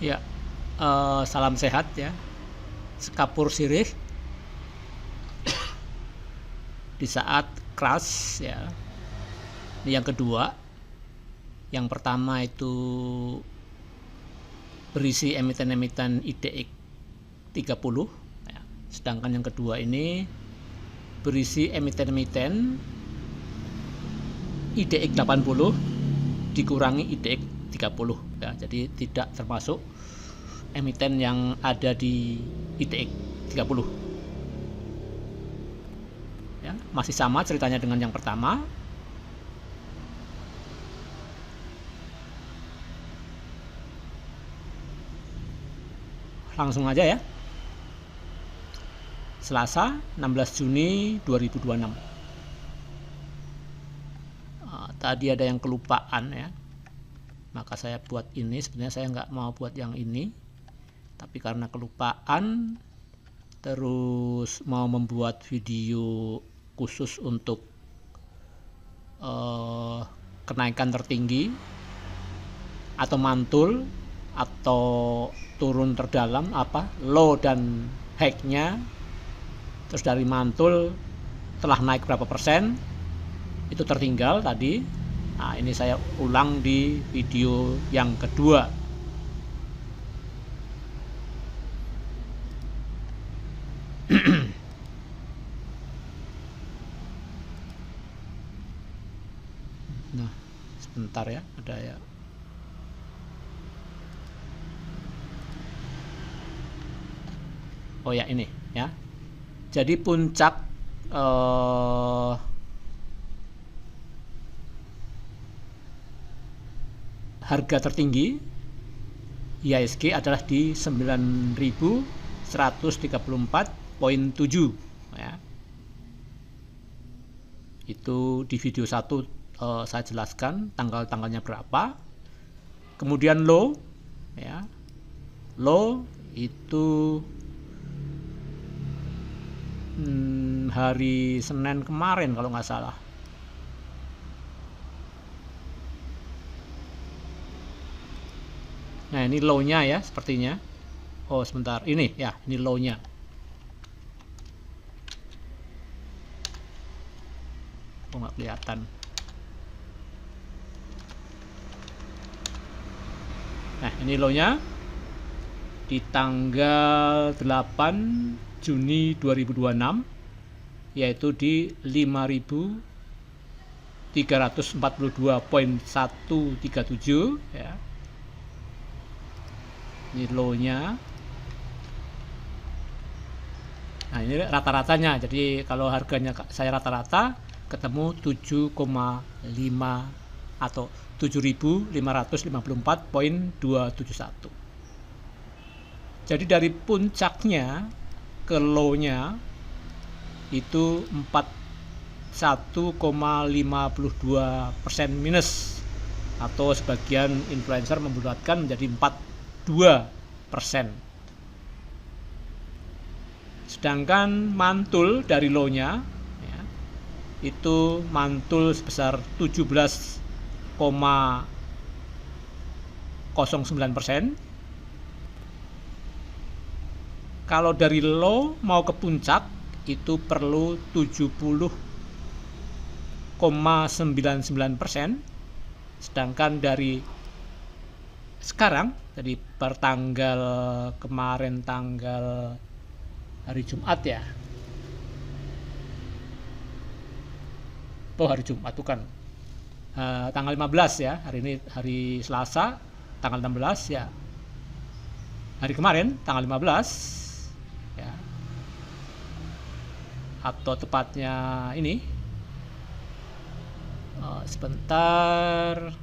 Ya, salam sehat ya. Sekapur sirih di saat crash ya. Ini yang kedua. Yang pertama itu berisi emiten-emiten IDX 30 ya. Sedangkan yang kedua ini berisi emiten-emiten IDX 80 dikurangi IDX 30 ya. Jadi tidak termasuk emiten yang ada di IDX 30 ya. Masih sama ceritanya dengan yang pertama. Langsung aja ya. Selasa 16 Juni 2026. Tadi ada yang kelupaan ya, maka saya buat ini. Sebenarnya saya nggak mau buat yang ini, tapi karena kelupaan, terus mau membuat video khusus untuk kenaikan tertinggi atau mantul atau turun terdalam, low dan high-nya, terus dari mantul telah naik berapa persen, itu tertinggal tadi. Nah, ini saya ulang di video yang kedua. Nah, sebentar ya, ada ya. Oh ya, ini ya. Jadi puncak harga tertinggi IHSG adalah di 9.134,7 ya. Itu di video 1 saya jelaskan tanggal-tanggalnya berapa. Kemudian low ya. Low itu hari Senin kemarin kalau nggak salah. Nah, ini low-nya ya sepertinya. Oh, sebentar. Ini ya, ini low-nya. Oh, nggak kelihatan. Nah, ini low-nya di tanggal 8 Juni 2026, yaitu di 5.342,137 ya. Ini low-nya. Nah, ini rata-ratanya. Jadi kalau harganya saya rata-rata ketemu 7,5 atau 7.554,271. Jadi dari puncaknya ke low-nya itu 41,52% minus, atau sebagian influencer membulatkan menjadi 42%. Sedangkan mantul dari low-nya ya, itu mantul sebesar 17,09%. Kalau dari low mau ke puncak itu perlu 70,99%. Sedangkan dari sekarang, jadi per tanggal kemarin, tanggal hari Jumat ya. Oh, hari Jumat bukan. Tanggal 15 ya. Hari ini hari Selasa, tanggal 16 ya. Hari kemarin tanggal 15 ya, atau tepatnya ini sebentar.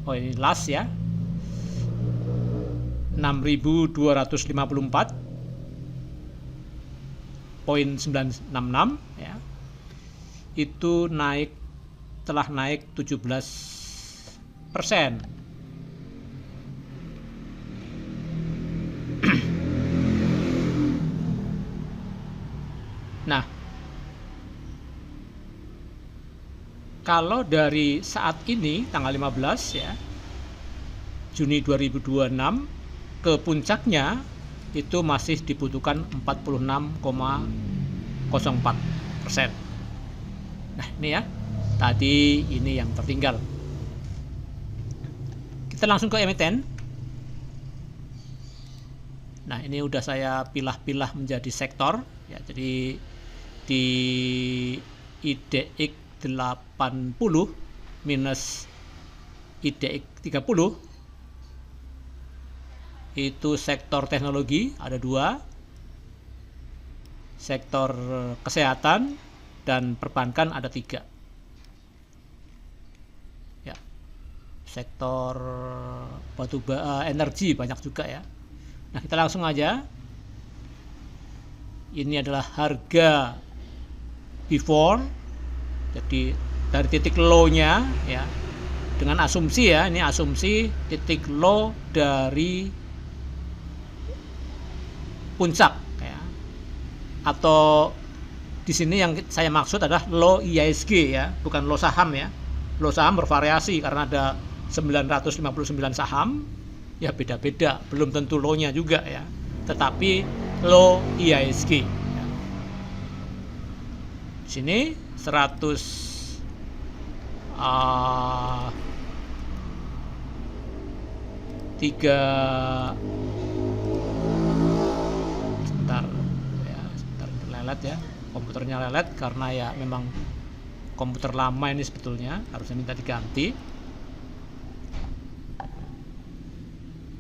Oh, ini last ya, 6.254,966 ya. Itu telah naik 17%. Nah, kalau dari saat ini tanggal 15 ya, Juni 2026, ke puncaknya itu masih dibutuhkan 46,04%. Nah ini ya, tadi ini yang tertinggal. Kita langsung ke emiten. Nah ini udah saya pilah-pilah menjadi sektor ya, jadi di IDX 80 minus IDX 30 itu sektor teknologi ada 2, sektor kesehatan dan perbankan ada 3 ya, sektor energi banyak juga ya. Nah kita langsung aja, ini adalah harga before, jadi dari titik low nya ya, dengan asumsi ya, ini asumsi titik low dari puncak ya, atau di sini yang saya maksud adalah low IISG ya, bukan low saham ya. Low saham bervariasi karena ada 959 saham ya, beda-beda, belum tentu low-nya juga ya, tetapi low IISG ya. Di sini 3 sebentar lelet ya, komputernya lelet karena ya memang komputer lama ini, sebetulnya harusnya minta diganti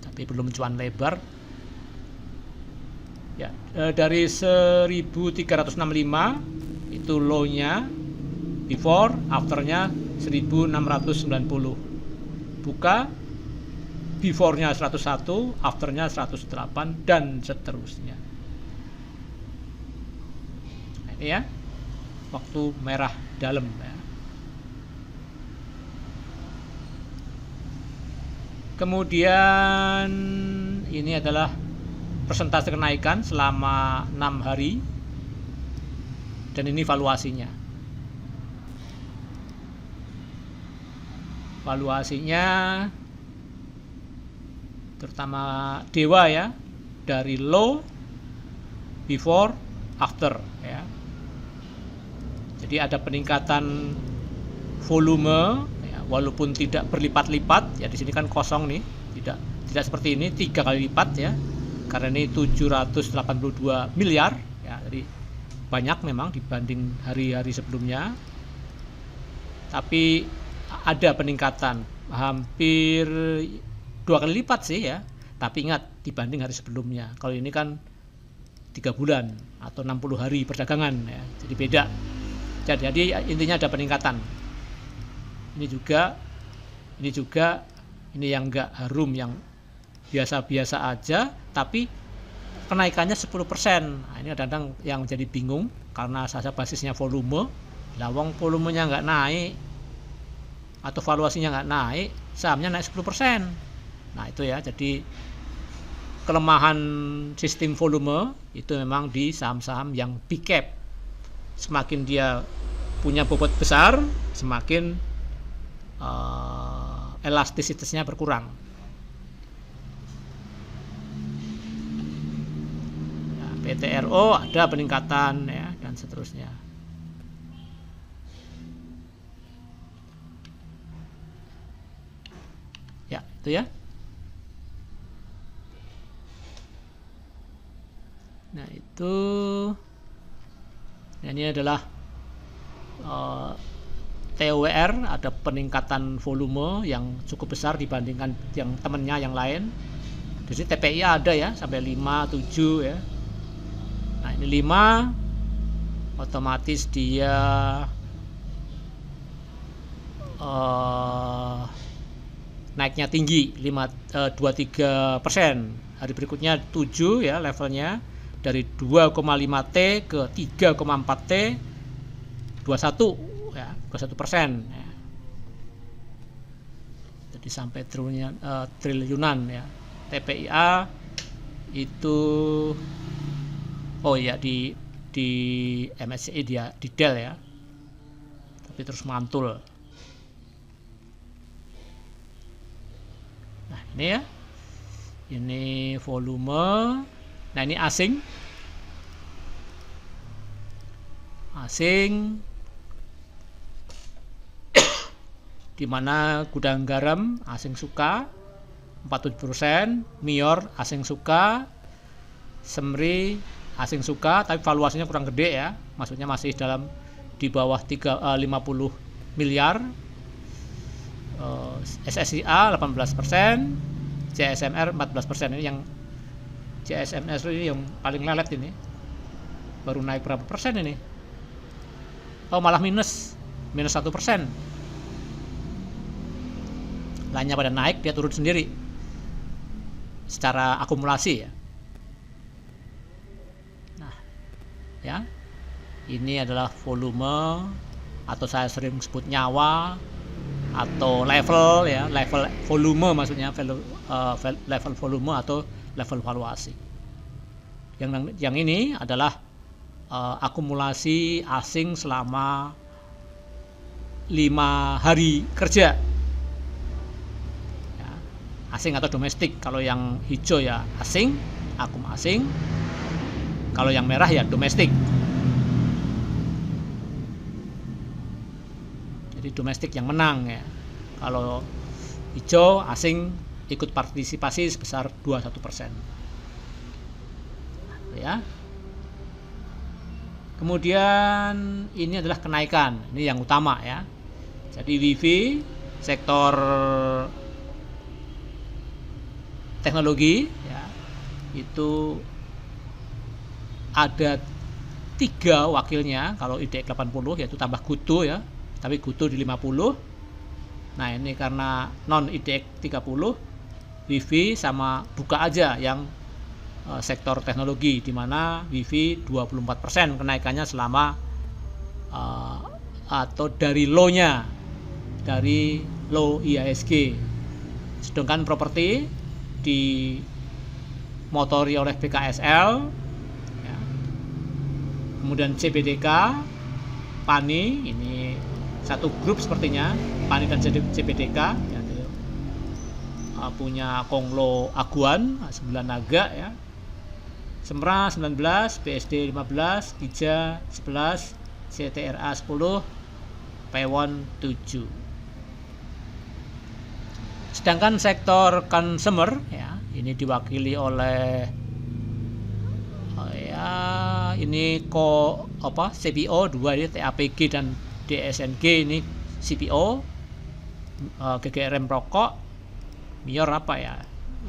tapi belum cuan lebar ya. Dari 1365 itu low-nya before, after-nya 1690, buka before-nya 101, after-nya 108 dan seterusnya. Nah, ini ya waktu merah dalam ya. Kemudian ini adalah persentase kenaikan selama 6 hari dan ini valuasinya. Valuasinya terutama Dewa ya, dari low, before, after ya. Jadi ada peningkatan volume ya, walaupun tidak berlipat-lipat ya, di sini kan kosong nih, tidak seperti ini 3 kali lipat ya, karena ini 782 miliar ya, jadi banyak memang dibanding hari-hari sebelumnya, tapi ada peningkatan hampir 2 kali lipat sih ya, tapi ingat dibanding hari sebelumnya. Kalau ini kan 3 bulan atau 60 hari perdagangan ya, jadi beda. Jadi intinya ada peningkatan. Ini juga ini yang enggak harum, yang biasa-biasa aja tapi kenaikannya 10%. Nah, ini kadang yang jadi bingung karena saja basisnya volume. Lah wong volumenya enggak naik atau valuasinya enggak naik, sahamnya naik 10%. Nah, itu ya. Jadi kelemahan sistem volume itu memang di saham-saham yang big cap. Semakin dia punya bobot besar, semakin elastisitasnya berkurang. Nah, PTRO ada peningkatan ya, dan seterusnya. Ya, itu ya. Nah, itu ini adalah TOWR, ada peningkatan volume yang cukup besar dibandingkan yang temennya yang lain. Di sini TPI ada ya sampai 5, 7 ya. Nah, ini 5 otomatis dia naiknya tinggi 23%. Hari berikutnya 7 ya levelnya, dari 2,5T ke 3,4T 21 ya, 21% ya. Jadi sampai triliunan ya. TPIA itu di MSCI dia di Dell ya, tapi terus mantul. Nah, ini ya Ini volume. Nah, ini asing. Di mana gudang garam asing suka 47%, Mior asing suka, Semri asing suka, tapi valuasinya kurang gede ya, maksudnya masih dalam di bawah 50 miliar. SSIA 18%, CSMR 14%. Ini yang CSMR ini yang paling lelet ini, baru naik berapa persen ini? Oh, malah minus 1%. Lainnya pada naik, dia turun sendiri secara akumulasi ya. Nah, ya, ini adalah volume, atau saya sering sebut nyawa, atau level ya, level volume maksudnya, level volume atau level valuasi. Yang ini adalah akumulasi asing selama 5 hari kerja. Ya, asing atau domestik. Kalau yang hijau ya asing, akum asing. Kalau yang merah ya domestik. Jadi domestik yang menang ya. Kalau hijau asing ikut partisipasi sebesar 21%. Ya. Kemudian ini adalah kenaikan, ini yang utama ya. Jadi WIFI sektor teknologi ya, itu ada 3 wakilnya. Kalau IDX 80 yaitu tambah GoTo ya, tapi GoTo di 50. Nah, ini karena non IDX 30, WIFI sama buka aja yang sektor teknologi, di mana WIFI 24% kenaikannya selama atau dari low-nya, dari low IHSG. Sedangkan properti dimotori oleh BKSL ya. Kemudian CBDK, PANI, ini satu grup sepertinya, PANI dan CBDK ya, punya Konglo Aguan 9 Naga ya, Semra 19, BSD 15, Tija 11, CTRA 10, Pewon 7. Sedangkan sektor consumer ya, ini diwakili oleh ya, ini CPO 2 ini TAPG dan DSNG, ini CPO, GGRM rokok, Mior apa ya?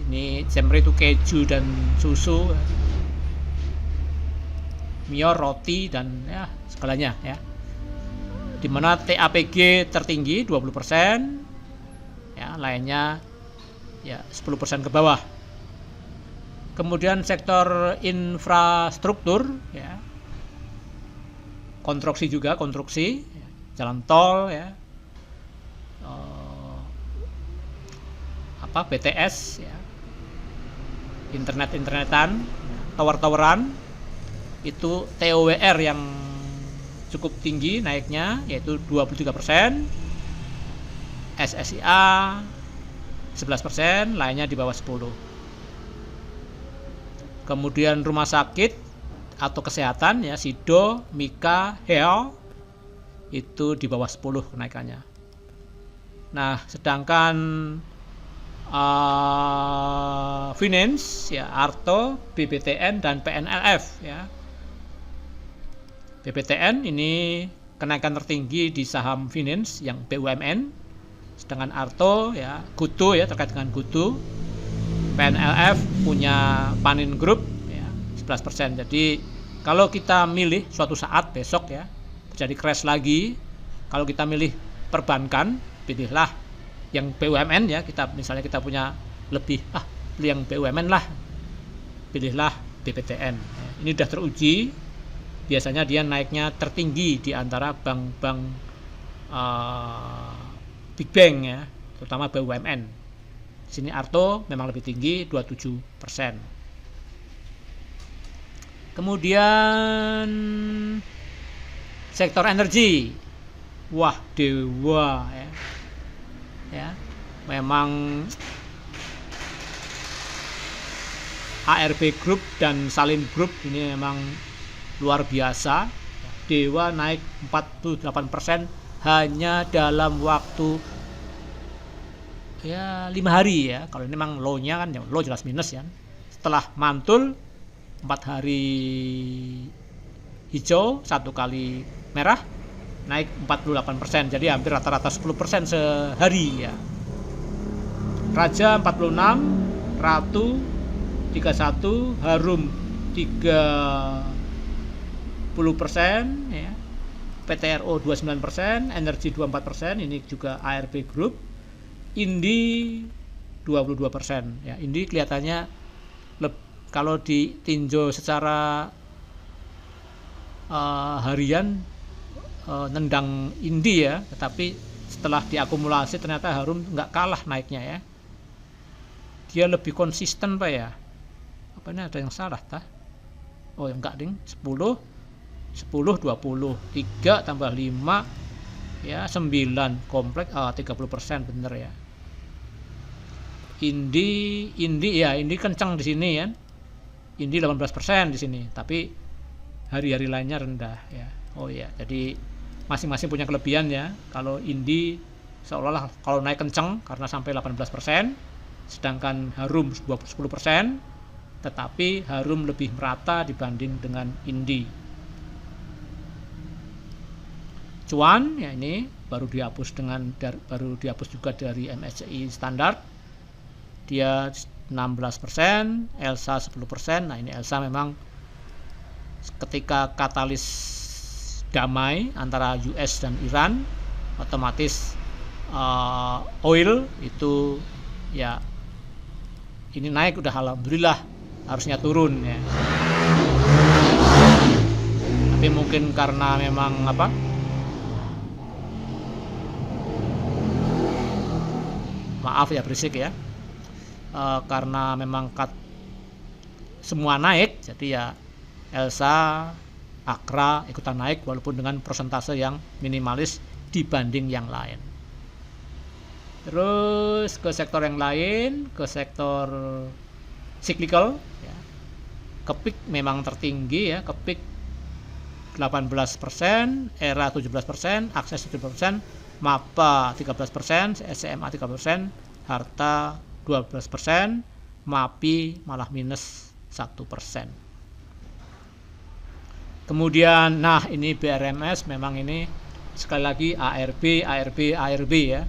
Ini Semri itu keju dan susu, Mior roti dan ya segalanya ya. Dimana TAPG tertinggi 20%, ya lainnya ya 10% ke bawah. Kemudian sektor infrastruktur ya, konstruksi juga, konstruksi ya, jalan tol ya, BTS ya, internetan, tower-toweran, itu TOWR yang cukup tinggi naiknya, yaitu 23%, SSIA 11%, lainnya di bawah 10%. Kemudian rumah sakit atau kesehatan ya, Sido, Mika, Heo, itu di bawah 10 kenaikannya. Nah, sedangkan finance ya, Arto, BBTN dan PNLF ya. BBTN ini kenaikan tertinggi di saham finance yang BUMN, sedangkan Arto ya, GoTo ya, terkait dengan GoTo. PNLF punya Panin Group ya, 11%. Jadi kalau kita milih suatu saat besok ya terjadi crash lagi, kalau kita milih perbankan, pilihlah yang BUMN ya. Misalnya kita punya lebih, pilih yang BUMN lah, pilihlah BBTN. Ini sudah teruji, biasanya dia naiknya tertinggi di antara bank-bank big bank ya, terutama BUMN. Sini Arto memang lebih tinggi 27%. Kemudian sektor energi, wah Dewa ya, memang ARB Group dan Salim Group ini memang luar biasa. Dewa naik 48% hanya dalam waktu ya 5 hari ya. Kalau ini memang low-nya kan, low jelas minus ya. Setelah mantul 4 hari hijau, 1 kali merah, naik 48%. Jadi hampir rata-rata 10% sehari ya. Raja 46, Ratu 31, Harum 30% ya. PTRO 29%, Energi 24%, ini juga ARB Group. Indi 22% ya. Indi kelihatannya kalau ditinjau secara harian nendang Indi ya, tetapi setelah diakumulasi ternyata Harum nggak kalah naiknya ya. Dia lebih konsisten Pak ya. Apa ini ada yang salah tah? Oh enggak ding, 10 20 3 tambah 5 ya 9 kompleks 30% bener ya. Indi ya, Indi kencang di sini ya. Indi 18% di sini, tapi hari-hari lainnya rendah ya. Oh ya, jadi masing-masing punya kelebihan ya. Kalau Indi seolah-olah kalau naik kencang karena sampai 18%, sedangkan Harum 10%, tetapi Harum lebih merata dibanding dengan Indi. Cuan ya, ini baru dihapus juga dari MSCI standar. Dia 16%, Elsa 10%. Nah, ini Elsa memang ketika katalis damai antara US dan Iran, otomatis oil itu ya ini naik, udah alhamdulillah, harusnya turun ya. Tapi mungkin karena memang maaf ya berisik ya, karena memang semua naik, jadi ya Elsa, Akra ikutan naik walaupun dengan persentase yang minimalis dibanding yang lain. Terus ke sektor yang lain, ke sektor cyclical ya. Kepik memang tertinggi ya, Kepik 18%, Era 17%, Akses 17%, Mapa 13%, SMA 13%, Harta 12%, MAPI malah minus 1%. Kemudian nah ini BRMS, memang ini sekali lagi ARB ya,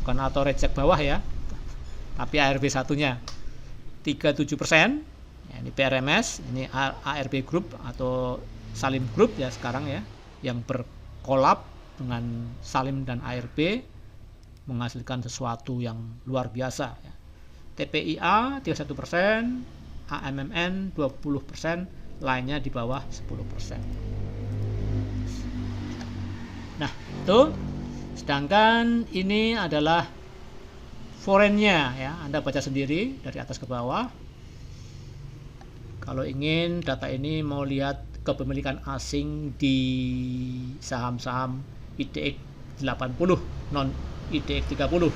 bukan auto reject bawah ya, tapi ARB satunya 37% ya. Ini BRMS, ini ARB Group atau Salim Group ya sekarang ya, yang berkolab dengan Salim dan ARB menghasilkan sesuatu yang luar biasa ya. TPIA 31%, AMMN 20%, lainnya di bawah 10%. Nah, itu. Sedangkan ini adalah foreign-nya ya. Anda baca sendiri dari atas ke bawah. Kalau ingin data ini mau lihat kepemilikan asing di saham-saham IDX 80, non IDX 30.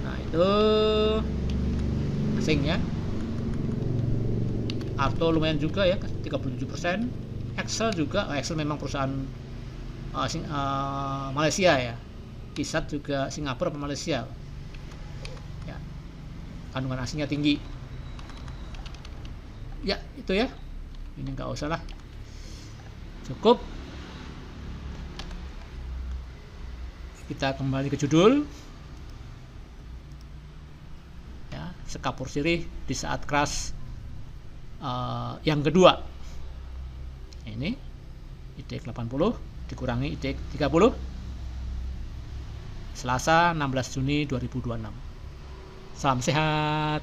Nah, itu asing ya. Arto lumayan juga ya, 37%. Excel juga, Excel memang perusahaan Malaysia ya. Kisat juga Singapura atau Malaysia ya, kandungan asingnya tinggi ya. Itu ya, ini nggak usah lah, cukup. Kita kembali ke judul ya, sekapur sirih di saat crash yang kedua. Ini IDX 80 dikurangi IDX 30, Selasa 16 Juni 2026. Salam sehat.